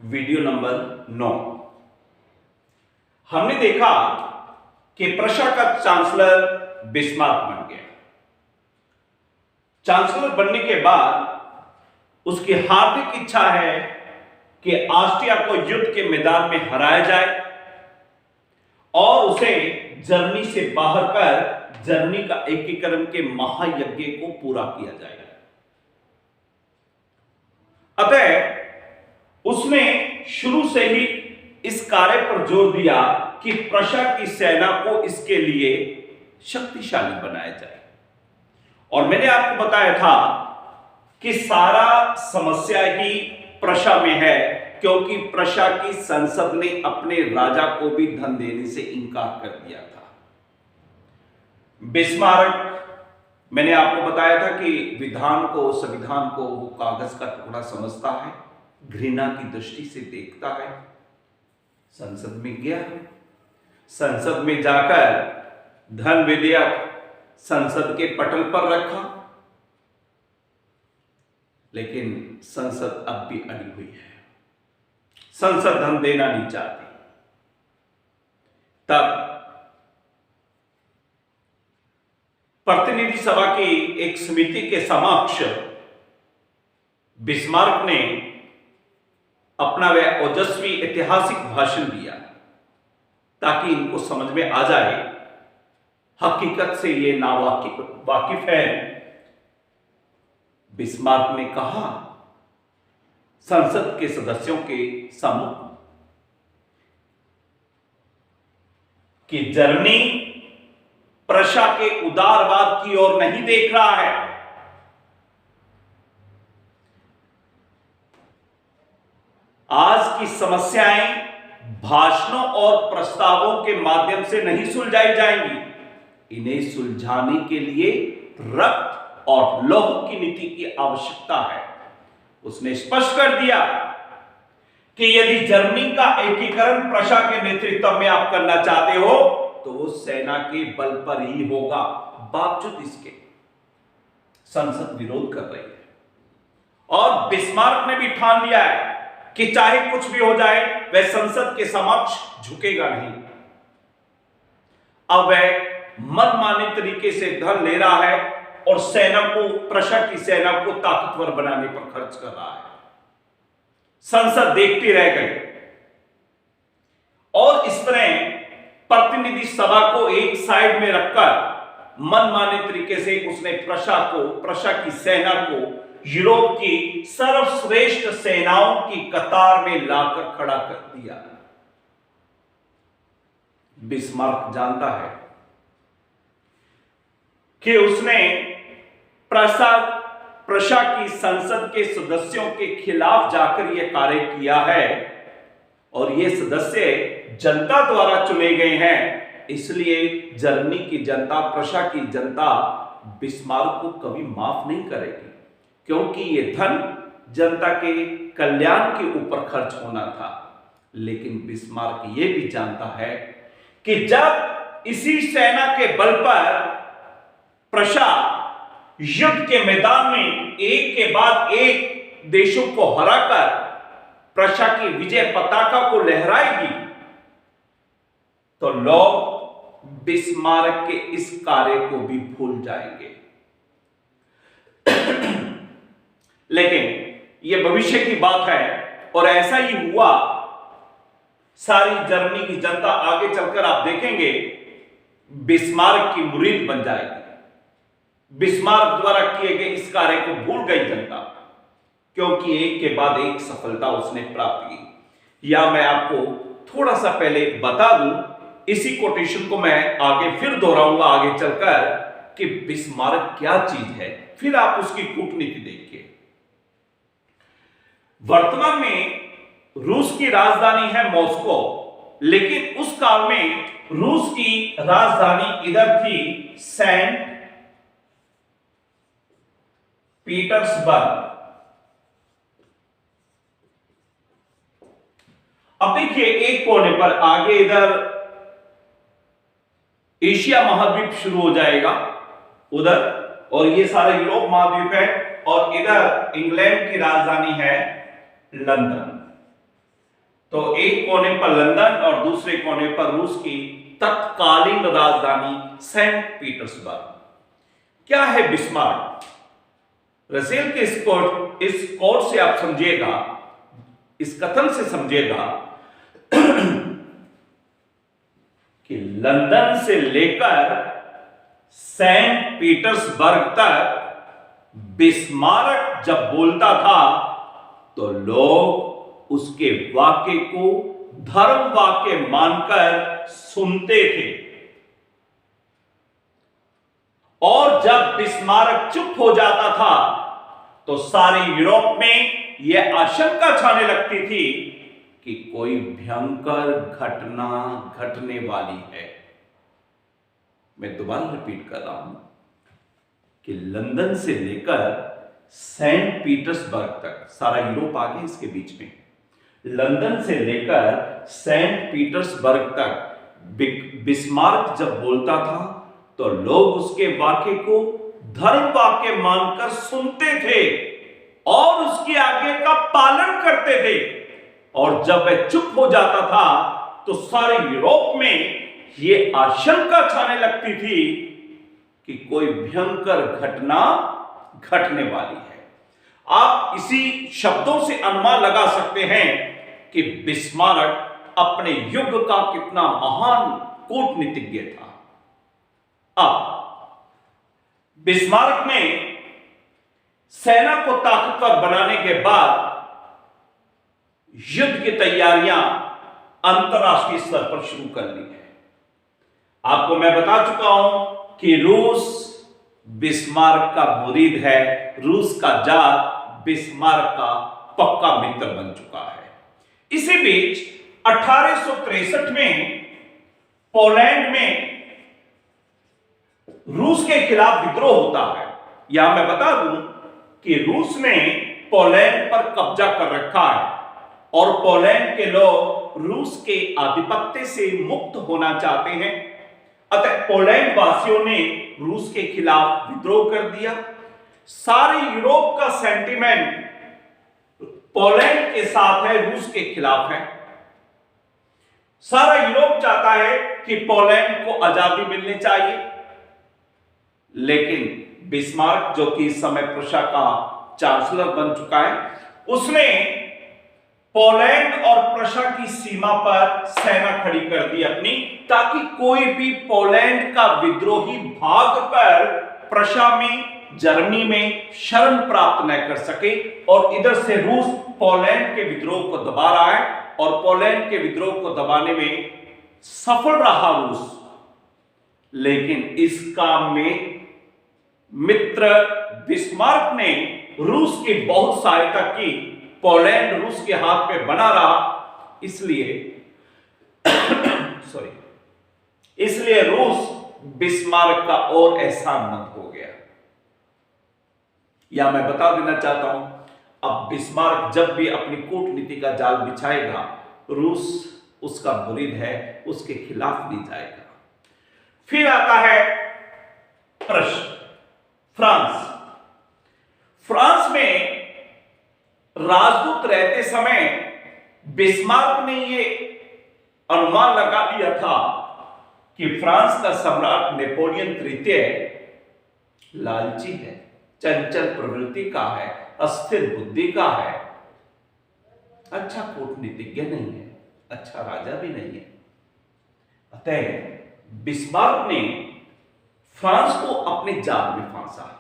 Video number 9। हमने देखा कि प्रशा का चांसलर बिस्मार्क बन गया। चांसलर बनने के बाद उसकी हार्दिक इच्छा है कि ऑस्ट्रिया को युद्ध के मैदान में हराया जाए और उसे जर्मनी से बाहर कर जर्मनी का एकीकरण के महायज्ञ को पूरा किया जाएगा। अतः उसने शुरू से ही इस कार्य पर जोर दिया कि प्रशा की सेना को इसके लिए शक्तिशाली बनाया जाए। और मैंने आपको बताया था कि सारा समस्या ही प्रशा में है, क्योंकि प्रशा की संसद ने अपने राजा को भी धन देने से इनकार कर दिया था। बिस्मार्क, मैंने आपको बताया था कि संविधान को वो कागज का टुकड़ा समझता है, घृणा की दृष्टि से देखता है। संसद में गया, संसद में जाकर धन विधेयक संसद के पटल पर रखा, लेकिन संसद अब भी अड़ी हुई है। संसद धन देना नहीं चाहती। तब प्रतिनिधि सभा की एक समिति के समक्ष बिस्मार्क ने अपना वह ओजस्वी ऐतिहासिक भाषण दिया ताकि इनको समझ में आ जाए, हकीकत से ये नावाकिफ है। बिस्मार्क ने कहा संसद के सदस्यों के सम्मुख कि जर्मनी प्रशा के उदारवाद की ओर नहीं देख रहा है। आज की समस्याएं भाषणों और प्रस्तावों के माध्यम से नहीं सुलझाई जाएंगी। इन्हें सुलझाने के लिए रक्त और लौह की नीति की आवश्यकता है। उसने स्पष्ट कर दिया कि यदि जर्मनी का एकीकरण प्रशा के नेतृत्व में आप करना चाहते हो तो वो सेना के बल पर ही होगा। बावजूद इसके संसद विरोध कर रही है और बिस्मार्क ने भी ठान लिया है कि चाहे कुछ भी हो जाए वह संसद के समक्ष झुकेगा नहीं। अब वह मनमाने तरीके से धन ले रहा है और प्रशा की सेना को ताकतवर बनाने पर खर्च कर रहा है। संसद देखती रह गई और इस तरह प्रतिनिधि सभा को एक साइड में रखकर मनमाने तरीके से उसने प्रशा की सेना को यूरोप की सर्वश्रेष्ठ सेनाओं की कतार में लाकर खड़ा कर दिया। बिस्मार्क जानता है कि उसने प्रशा की संसद के सदस्यों के खिलाफ जाकर यह कार्य किया है और ये सदस्य जनता द्वारा चुने गए हैं। इसलिए जर्मनी की जनता, प्रशा की जनता बिस्मार्क को कभी माफ नहीं करेगी, क्योंकि यह धन जनता के कल्याण के ऊपर खर्च होना था। लेकिन बिस्मार्क यह भी जानता है कि जब इसी सेना के बल पर प्रशा युद्ध के मैदान में एक के बाद एक देशों को हराकर प्रशा की विजय पताका को लहराएगी तो लोग बिस्मार्क के इस कार्य को भी भूल जाएंगे। लेकिन यह भविष्य की बात है और ऐसा ही हुआ। सारी जर्मनी की जनता आगे चलकर आप देखेंगे बिस्मार्क की मुरीद बन जाएगी। बिस्मार्क द्वारा किए गए इस कार्य को भूल गई जनता, क्योंकि एक के बाद एक सफलता उसने प्राप्त की। या मैं आपको थोड़ा सा पहले बता दूं, इसी कोटेशन को मैं आगे फिर दोहराऊंगा आगे चलकर कि बिस्मार्क क्या चीज है, फिर आप उसकी कूटनीति देखिए। वर्तमान में रूस की राजधानी है मॉस्को, लेकिन उस काल में रूस की राजधानी इधर थी सेंट पीटर्सबर्ग। अब देखिए एक कोने पर आगे इधर एशिया महाद्वीप शुरू हो जाएगा उधर, और ये सारे यूरोप महाद्वीप है, और इधर इंग्लैंड की राजधानी है लंदन। तो एक कोने पर लंदन और दूसरे कोने पर रूस की तत्कालीन राजधानी सेंट पीटर्सबर्ग। क्या है बिस्मार्क? रसेल के इस कोट से आप समझिएगा, इस कथन से समझिएगा कि लंदन से लेकर सेंट पीटर्सबर्ग तक बिस्मार्क जब बोलता था तो लोग उसके वाक्य को धर्म वाक्य मानकर सुनते थे, और जब बिस्मार्क चुप हो जाता था तो सारे यूरोप में यह आशंका छाने लगती थी कि कोई भयंकर घटना घटने वाली है। मैं दोबारा रिपीट कर रहा हूं कि लंदन से लेकर सेंट पीटर्सबर्ग तक, सारा यूरोप आ गया इसके बीच में, लंदन से लेकर सेंट पीटर्सबर्ग तक बिस्मार्क जब बोलता था तो लोग उसके वाक्य को धर्म वाक्य मानकर सुनते थे और उसकी आज्ञा का पालन करते थे, और जब वह चुप हो जाता था तो सारे यूरोप में यह आशंका छाने लगती थी कि कोई भयंकर घटना घटने वाली है। आप इसी शब्दों से अनुमान लगा सकते हैं कि बिस्मार्क अपने युग का कितना महान कूटनीतिज्ञ था। अब बिस्मार्क ने सेना को ताकतवर बनाने के बाद युद्ध की तैयारियां अंतरराष्ट्रीय स्तर पर शुरू कर ली है। आपको मैं बता चुका हूं कि रूस बिस्मार्क का मुरीद है, रूस का जार बिस्मार्क का पक्का मित्र बन चुका है। इसी बीच 1863 में पोलैंड में रूस के खिलाफ विद्रोह होता है। यहां मैं बता दूं कि रूस ने पोलैंड पर कब्जा कर रखा है और पोलैंड के लोग रूस के आधिपत्य से मुक्त होना चाहते हैं। अतः पोलैंड वासियों ने रूस के खिलाफ विद्रोह कर दिया। सारे यूरोप का सेंटीमेंट पोलैंड के साथ है, रूस के खिलाफ है। सारा यूरोप चाहता है कि पोलैंड को आजादी मिलनी चाहिए, लेकिन बिस्मार्क, जो कि इस समय प्रशा का चांसलर बन चुका है, उसने पोलैंड और प्रशा की सीमा पर सेना खड़ी कर दी अपनी, ताकि कोई भी पोलैंड का विद्रोही भागकर प्रशा में, जर्मनी में शरण प्राप्त न कर सके। और इधर से रूस पोलैंड के विद्रोह को दबा रहा है और पोलैंड के विद्रोह को दबाने में सफल रहा रूस। लेकिन इस काम में मित्र बिस्मार्क ने रूस की बहुत सहायता की। पोलैंड रूस के हाथ पे बना रहा, इसलिए रूस बिस्मार्क का और एहसानमंद हो गया। या मैं बता देना चाहता हूं, अब बिस्मार्क जब भी अपनी कूटनीति का जाल बिछाएगा, रूस उसका मुरीद है, उसके खिलाफ नहीं जाएगा। फिर आता है प्रश्न फ्रांस। फ्रांस में राजदूत रहते समय बिस्मार्क ने यह अनुमान लगा लिया था कि फ्रांस का सम्राट नेपोलियन तृतीय लालची है, चंचल प्रवृत्ति का है, अस्थिर बुद्धि का है, अच्छा कूटनीतिज्ञ नहीं है, अच्छा राजा भी नहीं है। अतः बिस्मार्क ने फ्रांस को अपने जाल में फांसा।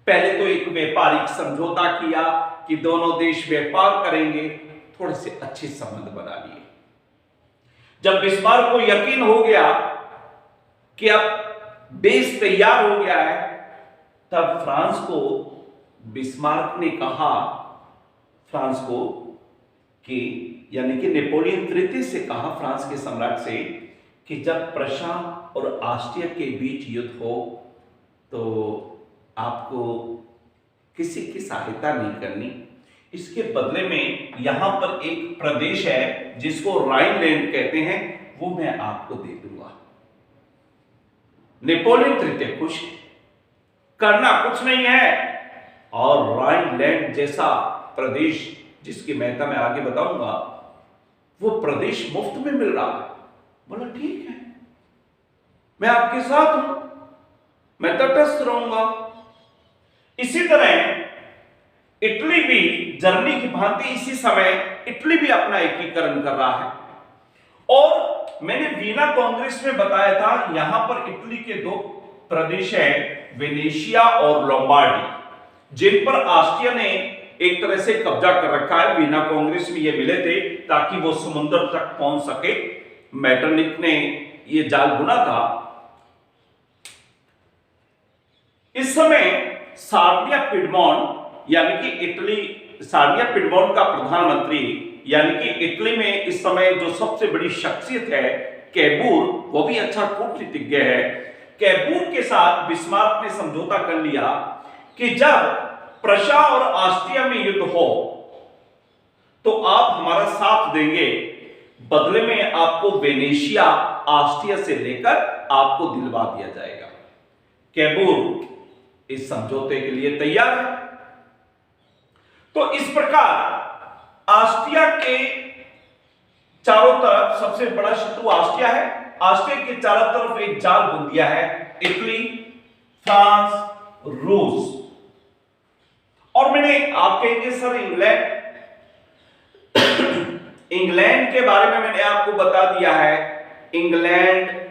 पहले तो एक व्यापारिक समझौता किया कि दोनों देश व्यापार करेंगे, थोड़े से अच्छे संबंध बना लिए। जब बिस्मार्क को यकीन हो गया कि अब बेस तैयार हो गया है, तब फ्रांस को बिस्मार्क ने कहा, फ्रांस को कि यानी कि नेपोलियन तृतीय से कहा, फ्रांस के सम्राट से, कि जब प्रशा और ऑस्ट्रिया के बीच युद्ध हो तो आपको किसी की सहायता नहीं करनी, इसके बदले में यहां पर एक प्रदेश है जिसको राइनलैंड कहते हैं, वो मैं आपको दे दूंगा। नेपोलियन तृतीय खुश, करना कुछ नहीं है, और राइनलैंड जैसा प्रदेश जिसकी महत्ता मैं आगे बताऊंगा, वो प्रदेश मुफ्त में मिल रहा है। बोला ठीक है, मैं आपके साथ हूं, मैं तटस्थ रहूंगा। इसी तरह इटली भी जर्मनी की भांति इसी समय इटली भी अपना एकीकरण कर रहा है। और मैंने वीना कांग्रेस में बताया था, यहां पर इटली के दो प्रदेश हैं, वेनेशिया और लोम्बार्डी, जिन पर ऑस्ट्रिया ने एक तरह से कब्जा कर रखा है। वीना कांग्रेस में ये मिले थे ताकि वो समुद्र तक पहुंच सके। मैटरनिक ने ये जाल बुना था। इस समय सार्डिया पिडमोंट यानी कि इटली, सार्डिया पिडमोंट का प्रधानमंत्री यानी कि इटली में इस समय जो सबसे बड़ी शख्सियत है कैबूर, वो भी अच्छा कूटनीतिज्ञ है। कैबूर के साथ बिस्मार्क ने समझौता कर लिया कि जब प्रशा और ऑस्ट्रिया में युद्ध हो तो आप हमारा साथ देंगे, बदले में आपको वेनेशिया ऑस्ट्रिया से लेकर आपको दिलवा दिया जाएगा। कैबूर इस समझौते के लिए तैयार है। तो इस प्रकार ऑस्ट्रिया के चारों तरफ सबसे बड़ा शत्रु ऑस्ट्रिया है। ऑस्ट्रिया के चारों तरफ एक जाल बुन दिया है इटली, फ्रांस, रूस। और मैंने आप कहेंगे सर इंग्लैंड के बारे में मैंने आपको बता दिया है। इंग्लैंड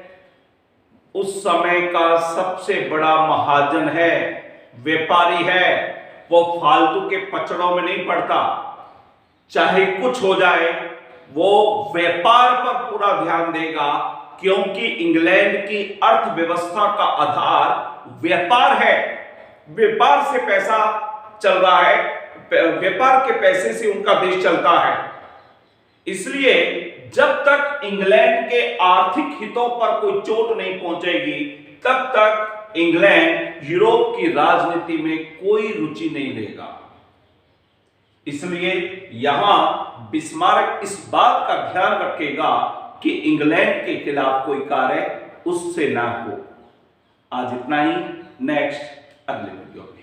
उस समय का सबसे बड़ा महाजन है, व्यापारी है। वो फालतू के पचड़ों में नहीं पड़ता, चाहे कुछ हो जाए वो व्यापार पर पूरा ध्यान देगा, क्योंकि इंग्लैंड की अर्थव्यवस्था का आधार व्यापार है। व्यापार से पैसा चल रहा है, व्यापार के पैसे से उनका देश चलता है। इसलिए जब तक इंग्लैंड के आर्थिक हितों पर कोई चोट नहीं पहुंचेगी, तब तक इंग्लैंड यूरोप की राजनीति में कोई रुचि नहीं लेगा। इसलिए यहां बिस्मार्क इस बात का ध्यान रखेगा कि इंग्लैंड के खिलाफ कोई कार्य उससे ना हो। आज इतना ही, नेक्स्ट अगले वीडियो में।